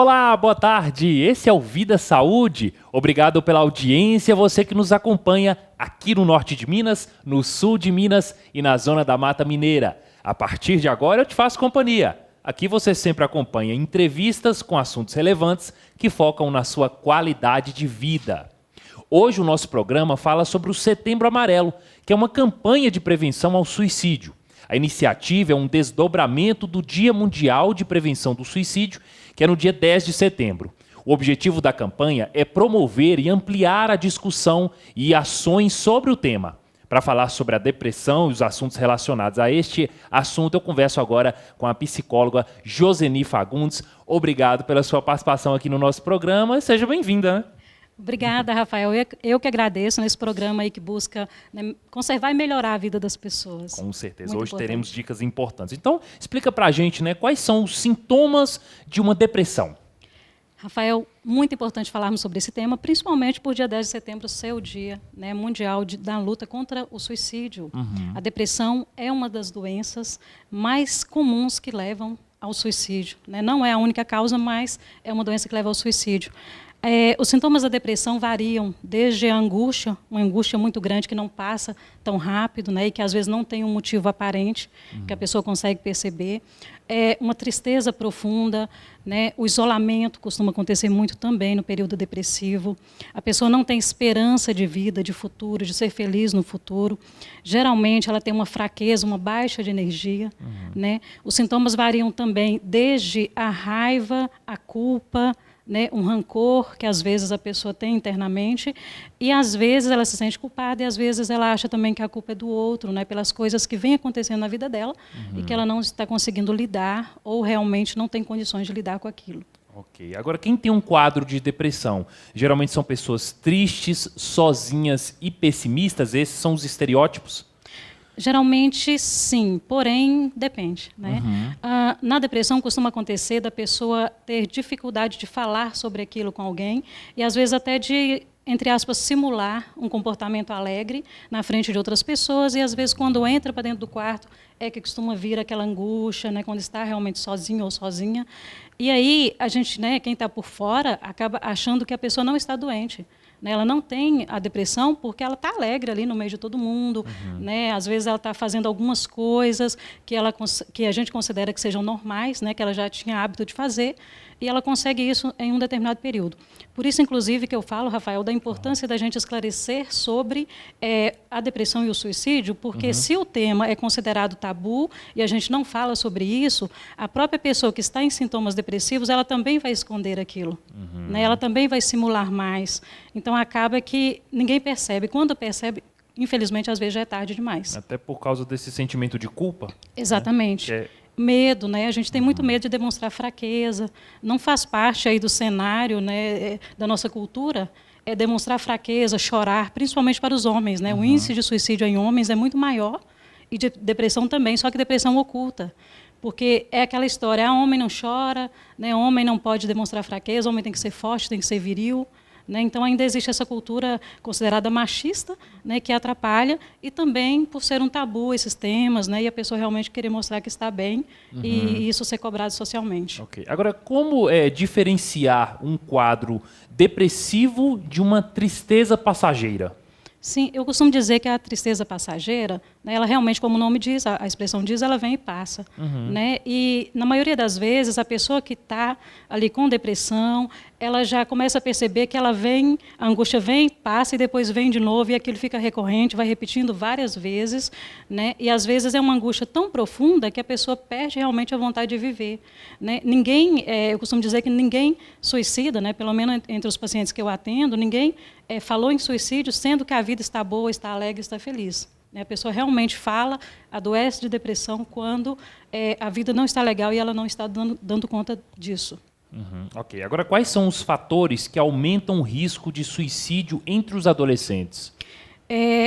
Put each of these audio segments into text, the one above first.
Olá, boa tarde. Esse é o Vida Saúde. Obrigado pela audiência, você que nos acompanha aqui no norte de Minas, no sul de Minas e na zona da Mata Mineira. A partir de agora eu te faço companhia. Aqui você sempre acompanha entrevistas com assuntos relevantes que focam na sua qualidade de vida. Hoje o nosso programa fala sobre o Setembro Amarelo, que é uma campanha de prevenção ao suicídio. A iniciativa é um desdobramento do Dia Mundial de Prevenção do Suicídio, que é no dia 10 de setembro. O objetivo da campanha é promover e ampliar a discussão e ações sobre o tema. Para falar sobre a depressão e os assuntos relacionados a este assunto, eu converso agora com a psicóloga Joseni Fagundes. Obrigado pela sua participação aqui no nosso programa. Seja bem-vinda, né? Obrigada, Rafael. Eu que agradeço nesse programa aí que busca, né, conservar e melhorar a vida das pessoas. Com certeza. Muito Hoje importante. teremos dicas importantes. Então, explica pra gente, né, quais são os sintomas de uma depressão. Rafael, muito importante falarmos sobre esse tema, principalmente por dia 10 de setembro ser o dia, né, mundial da luta contra o suicídio. A depressão é uma das doenças mais comuns que levam ao suicídio, né? Não é a única causa, mas é uma doença que leva ao suicídio. Os sintomas da depressão variam desde a angústia, uma angústia muito grande que não passa tão rápido, né, e que às vezes não tem um motivo aparente, que a pessoa consegue perceber. Uma tristeza profunda, né, o isolamento costuma acontecer muito também no período depressivo. A pessoa não tem esperança de vida, de futuro, de ser feliz no futuro. Geralmente ela tem uma fraqueza, uma baixa de energia. Né? Os sintomas variam também desde a raiva, a culpa, né, um rancor que às vezes a pessoa tem internamente, e às vezes ela se sente culpada e às vezes ela acha também que a culpa é do outro, né, pelas coisas que vêm acontecendo na vida dela e que ela não está conseguindo lidar ou realmente não tem condições de lidar com aquilo. Ok. Agora, quem tem um quadro de depressão, geralmente são pessoas tristes, sozinhas e pessimistas? Esses são os estereótipos? Geralmente, sim, porém, depende. Né? Na depressão, costuma acontecer da pessoa ter dificuldade de falar sobre aquilo com alguém e, às vezes, até de, entre aspas, simular um comportamento alegre na frente de outras pessoas e, às vezes, quando entra para dentro do quarto, é que costuma vir aquela angústia, né, quando está realmente sozinho ou sozinha. E aí, a gente, né, quem está por fora, acaba achando que a pessoa não está doente. Ela não tem a depressão porque ela está alegre ali no meio de todo mundo. Né? Às vezes ela está fazendo algumas coisas que a gente considera que sejam normais, né? Que ela já tinha hábito de fazer, e ela consegue isso em um determinado período. Por isso, inclusive, que eu falo, Rafael, da importância da gente esclarecer sobre a depressão e o suicídio, porque se o tema é considerado tabu e a gente não fala sobre isso, a própria pessoa que está em sintomas depressivos, ela também vai esconder aquilo. Né? Ela também vai simular mais. Então, acaba que ninguém percebe. Quando percebe, infelizmente, às vezes já é tarde demais. Até por causa desse sentimento de culpa. Exatamente. Né? Medo, né? A gente tem muito medo de demonstrar fraqueza. Não faz parte aí do cenário, né, da nossa cultura demonstrar fraqueza, chorar, principalmente para os homens. Né? O índice de suicídio em homens é muito maior e de depressão também, só que depressão oculta. Porque é aquela história, homem não chora, né? Homem não pode demonstrar fraqueza, homem tem que ser forte, tem que ser viril. Né? Então, ainda existe essa cultura considerada machista, né, que atrapalha, e também por ser um tabu esses temas, né, e a pessoa realmente querer mostrar que está bem, e isso ser cobrado socialmente. Okay. Agora, como diferenciar um quadro depressivo de uma tristeza passageira? Sim, eu costumo dizer que a tristeza passageira, né, ela realmente, como o nome diz, a expressão diz, ela vem e passa. Né? E, na maioria das vezes, a pessoa que está ali com depressão, ela já começa a perceber que ela vem, a angústia vem, passa e depois vem de novo, e aquilo fica recorrente, vai repetindo várias vezes. Né? E, às vezes, é uma angústia tão profunda que a pessoa perde realmente a vontade de viver. Né? Ninguém, eu costumo dizer que ninguém suicida, né, pelo menos entre os pacientes que eu atendo, ninguém falou em suicídio, sendo que a vida está boa, está alegre, está feliz. A pessoa realmente fala, adoece de depressão quando a vida não está legal e ela não está dando conta disso. Ok. Agora, quais são os fatores que aumentam o risco de suicídio entre os adolescentes?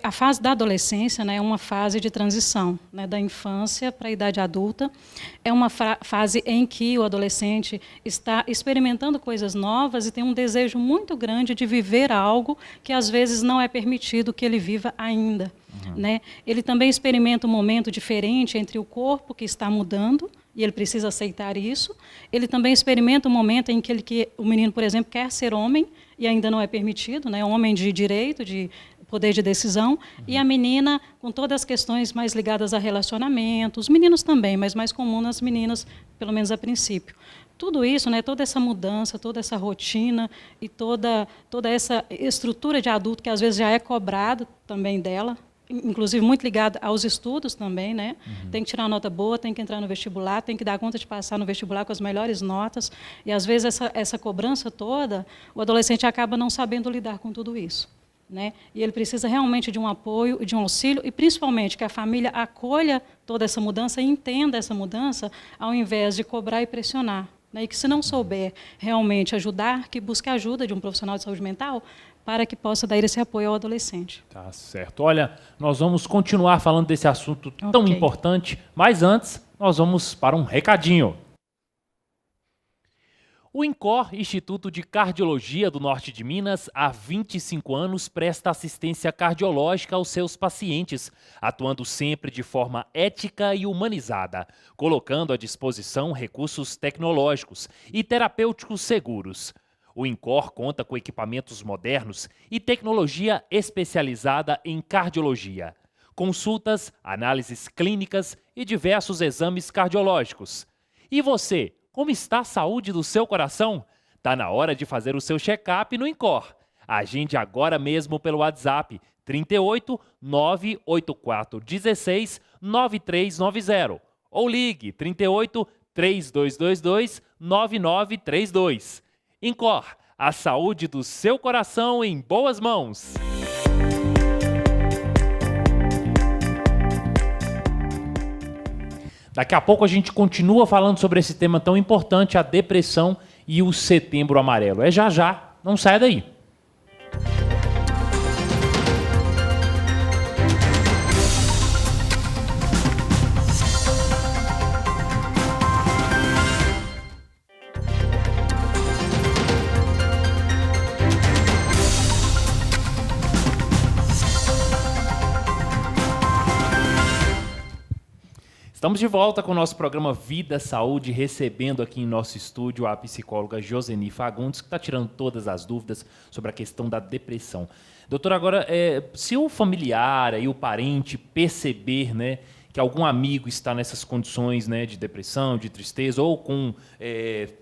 A fase da adolescência, né, é uma fase de transição, né, da infância para a idade adulta. É uma fase em que o adolescente está experimentando coisas novas e tem um desejo muito grande de viver algo que às vezes não é permitido que ele viva ainda. Né? Ele também experimenta um momento diferente entre o corpo que está mudando e ele precisa aceitar isso. Ele também experimenta um momento em que o menino, por exemplo, quer ser homem e ainda não é permitido, né? Homem de direito, de poder de decisão, e a menina com todas as questões mais ligadas a relacionamento, os meninos também, mas mais comum nas meninas, pelo menos a princípio. Tudo isso, né, toda essa mudança, toda essa rotina e toda essa estrutura de adulto que às vezes já é cobrado também dela, inclusive muito ligada aos estudos também, né? Tem que tirar uma nota boa, tem que entrar no vestibular, tem que dar conta de passar no vestibular com as melhores notas, e às vezes essa cobrança toda, o adolescente acaba não sabendo lidar com tudo isso, né? E ele precisa realmente de um apoio, de um auxílio, e principalmente que a família acolha toda essa mudança e entenda essa mudança, ao invés de cobrar e pressionar, né? E que, se não souber realmente ajudar, que busque a ajuda de um profissional de saúde mental para que possa dar esse apoio ao adolescente. Tá certo. Olha, nós vamos continuar falando desse assunto tão importante, mas antes nós vamos para um recadinho. O INCOR, Instituto de Cardiologia do Norte de Minas, há 25 anos presta assistência cardiológica aos seus pacientes, atuando sempre de forma ética e humanizada, colocando à disposição recursos tecnológicos e terapêuticos seguros. O INCOR conta com equipamentos modernos e tecnologia especializada em cardiologia, consultas, análises clínicas e diversos exames cardiológicos. E você? Como está a saúde do seu coração? Tá na hora de fazer o seu check-up no INCOR. Agende agora mesmo pelo WhatsApp 38 984 16 9390 ou ligue 38 3222 9932. INCOR, a saúde do seu coração em boas mãos. Daqui a pouco a gente continua falando sobre esse tema tão importante, a depressão e o Setembro Amarelo. É já já, não saia daí. Estamos de volta com o nosso programa Vida Saúde, recebendo aqui em nosso estúdio a psicóloga Joseni Fagundes, que está tirando todas as dúvidas sobre a questão da depressão. Doutora, agora, se o familiar e o parente perceber, né, que algum amigo está nessas condições, né, de depressão, de tristeza, ou com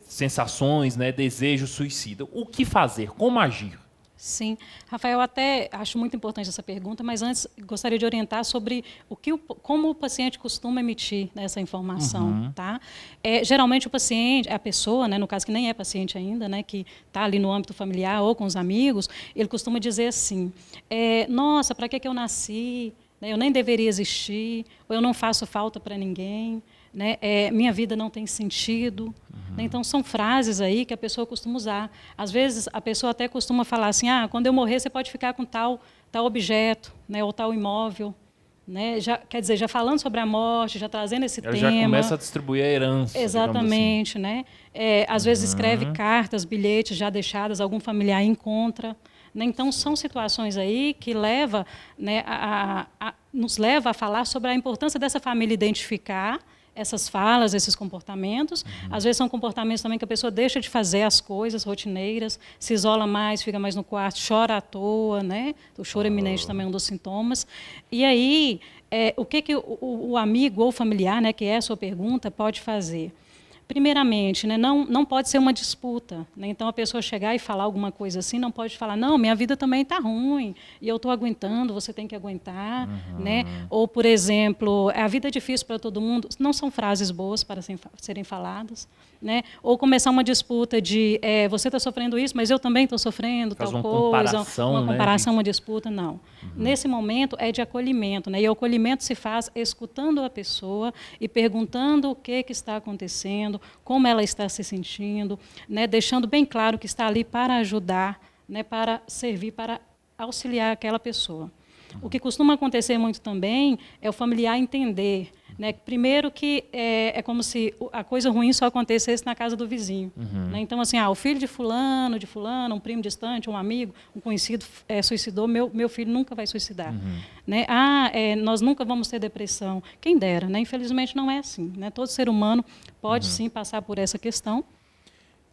sensações, né, desejo suicida, o que fazer? Como agir? Sim. Rafael, até acho muito importante essa pergunta, mas antes gostaria de orientar sobre como o paciente costuma emitir, né, essa informação. Tá? Geralmente o paciente, a pessoa, né, no caso que nem é paciente ainda, né, que está ali no âmbito familiar ou com os amigos, ele costuma dizer assim, nossa, para que eu nasci? Eu nem deveria existir, ou eu não faço falta para ninguém, né? Minha vida não tem sentido. Né? Então, são frases aí que a pessoa costuma usar. Às vezes, a pessoa até costuma falar assim, quando eu morrer, você pode ficar com tal objeto, né? Ou tal imóvel. Né? Quer dizer, já falando sobre a morte, já trazendo esse tema. Já começa a distribuir a herança. Exatamente. Assim. Né? Às vezes, escreve cartas, bilhetes já deixadas, algum familiar encontra. Né? Então, são situações aí que né, nos leva a falar sobre a importância dessa família identificar essas falas, esses comportamentos. Às vezes são comportamentos também que a pessoa deixa de fazer as coisas rotineiras, se isola mais, fica mais no quarto, chora à toa, né? O choro iminente também é um dos sintomas. E aí, o que o amigo ou familiar, né, que é a sua pergunta, pode fazer? Primeiramente, né, não pode ser uma disputa. Né? Então, a pessoa chegar e falar alguma coisa assim, não pode falar, não, minha vida também está ruim, e eu estou aguentando, você tem que aguentar. Né? Ou, por exemplo, a vida é difícil para todo mundo. Não são frases boas para serem faladas. Né? Ou começar uma disputa de, você está sofrendo isso, mas eu também estou sofrendo Faz tal uma coisa. Uma comparação, né? Uma disputa, não. Nesse momento, é de acolhimento. Né? E o acolhimento se faz escutando a pessoa e perguntando o que está acontecendo, como ela está se sentindo, né, deixando bem claro que está ali para ajudar, né, para servir, para auxiliar aquela pessoa. O que costuma acontecer muito também é o familiar entender, Né? Primeiro que é como se a coisa ruim só acontecesse na casa do vizinho. Né? Então, assim, o filho de fulano, um primo distante, um amigo, um conhecido suicidou, meu filho nunca vai suicidar. Né? Nós nunca vamos ter depressão. Quem dera, né? Infelizmente não é assim. Né? Todo ser humano pode sim passar por essa questão.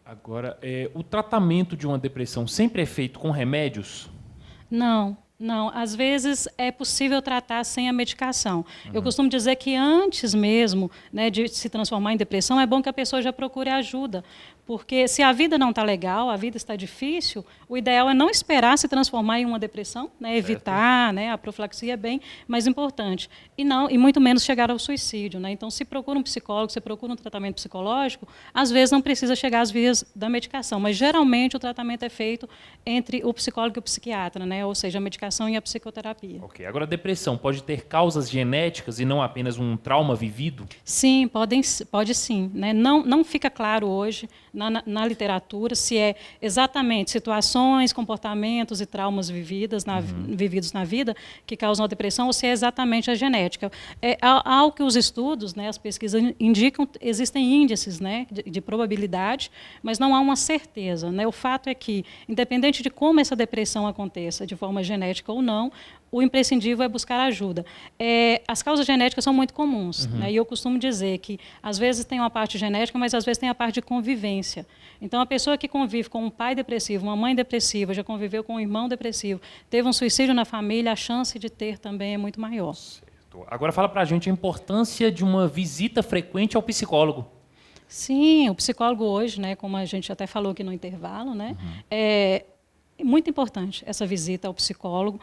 Agora, o tratamento de uma depressão sempre é feito com remédios? Não. Às vezes é possível tratar sem a medicação. Eu costumo dizer que antes mesmo, né, de se transformar em depressão, é bom que a pessoa já procure ajuda. Porque se a vida não está legal, a vida está difícil, o ideal é não esperar se transformar em uma depressão, né, evitar, né, a profilaxia é bem mais importante. E muito menos chegar ao suicídio. Né? Então, se procura um psicólogo, se procura um tratamento psicológico, às vezes não precisa chegar às vias da medicação, mas geralmente o tratamento é feito entre o psicólogo e o psiquiatra, né? Ou seja, a medicação e a psicoterapia. Ok. Agora, a depressão pode ter causas genéticas e não apenas um trauma vivido? Sim, pode sim. Né? Não fica claro hoje na literatura se é exatamente situações, comportamentos e traumas vividos na vida que causam a depressão ou se é exatamente a genética. Ao que os estudos, né, as pesquisas indicam, existem índices, né, de probabilidade, mas não há uma certeza. Né? O fato é que, independente de como essa depressão aconteça, de forma genética ou não, o imprescindível é buscar ajuda. As causas genéticas são muito comuns, né? E eu costumo dizer que, às vezes, tem uma parte genética, mas, às vezes, tem a parte de convivência. Então, a pessoa que convive com um pai depressivo, uma mãe depressiva, já conviveu com um irmão depressivo, teve um suicídio na família, a chance de ter também é muito maior. Certo. Agora, fala para a gente a importância de uma visita frequente ao psicólogo. Sim, o psicólogo hoje, né, como a gente até falou aqui no intervalo, né, é muito importante essa visita ao psicólogo.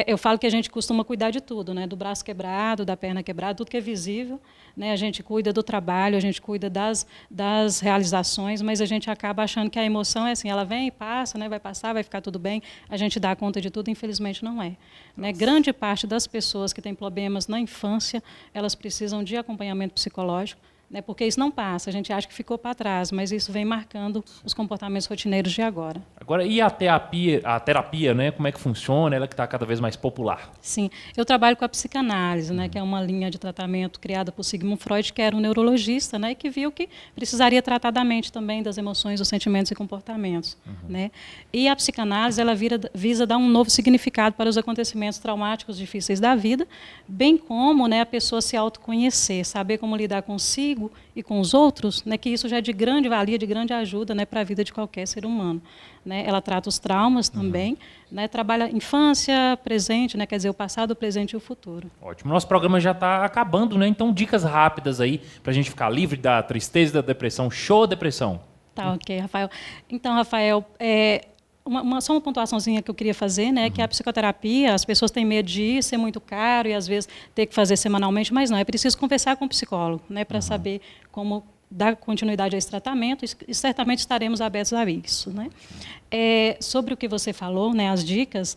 Eu falo que a gente costuma cuidar de tudo, né? Do braço quebrado, da perna quebrada, tudo que é visível. Né? A gente cuida do trabalho, a gente cuida das realizações, mas a gente acaba achando que a emoção é assim, ela vem e passa, né? Vai passar, vai ficar tudo bem, a gente dá conta de tudo, infelizmente não é. Né? Grande parte das pessoas que têm problemas na infância, elas precisam de acompanhamento psicológico, né, porque isso não passa, a gente acha que ficou para trás, mas isso vem marcando os comportamentos rotineiros de agora. Agora, e a terapia, né, como é que funciona? Ela que está cada vez mais popular. Sim, eu trabalho com a psicanálise, né, que é uma linha de tratamento criada por Sigmund Freud, que era um neurologista, né, e que viu que precisaria tratar da mente também, das emoções, dos sentimentos e comportamentos. Né? E a psicanálise ela visa dar um novo significado para os acontecimentos traumáticos difíceis da vida, bem como, né, a pessoa se autoconhecer, saber como lidar consigo e com os outros, né, que isso já é de grande valia, de grande ajuda, né, para a vida de qualquer ser humano. Né? Ela trata os traumas também, né, trabalha infância, presente, né, quer dizer, o passado, o presente e o futuro. Ótimo. Nosso programa já está acabando, né? Então, dicas rápidas aí para a gente ficar livre da tristeza e da depressão. Show depressão. Tá, ok, Rafael. Então, Rafael, só uma pontuaçãozinha que eu queria fazer, né, que a psicoterapia, as pessoas têm medo de ir, ser muito caro e, às vezes, ter que fazer semanalmente, mas não, é preciso conversar com o psicólogo, né, para saber como dar continuidade a esse tratamento e certamente estaremos abertos a isso. Né. Sobre o que você falou, né, as dicas,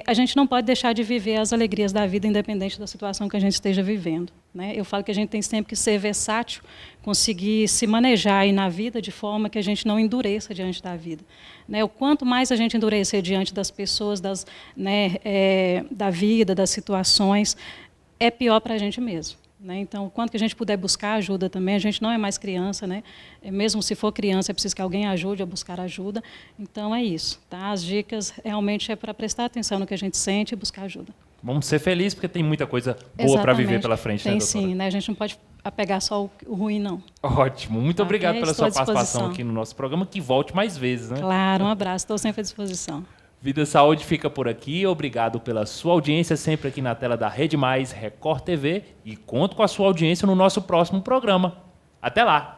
a gente não pode deixar de viver as alegrias da vida, independente da situação que a gente esteja vivendo. Né? Eu falo que a gente tem sempre que ser versátil, conseguir se manejar aí na vida de forma que a gente não endureça diante da vida. Né? O quanto mais a gente endurecer diante das pessoas, da vida, das situações, é pior para a gente mesmo. Né? Então, o quanto que a gente puder buscar ajuda também, a gente não é mais criança, né? Mesmo se for criança, é preciso que alguém ajude a buscar ajuda. Então, é isso. Tá? As dicas realmente é para prestar atenção no que a gente sente e buscar ajuda. Vamos ser felizes, porque tem muita coisa boa para viver pela frente. Tem, né, sim, né? A gente não pode apegar só o ruim, não. Ótimo. Muito obrigado pela sua participação disposição aqui no nosso programa, que volte mais vezes. Né? Claro, um abraço. Estou sempre à disposição. Vida Saúde fica por aqui. Obrigado pela sua audiência, sempre aqui na tela da Rede Mais Record TV. E conto com a sua audiência no nosso próximo programa. Até lá!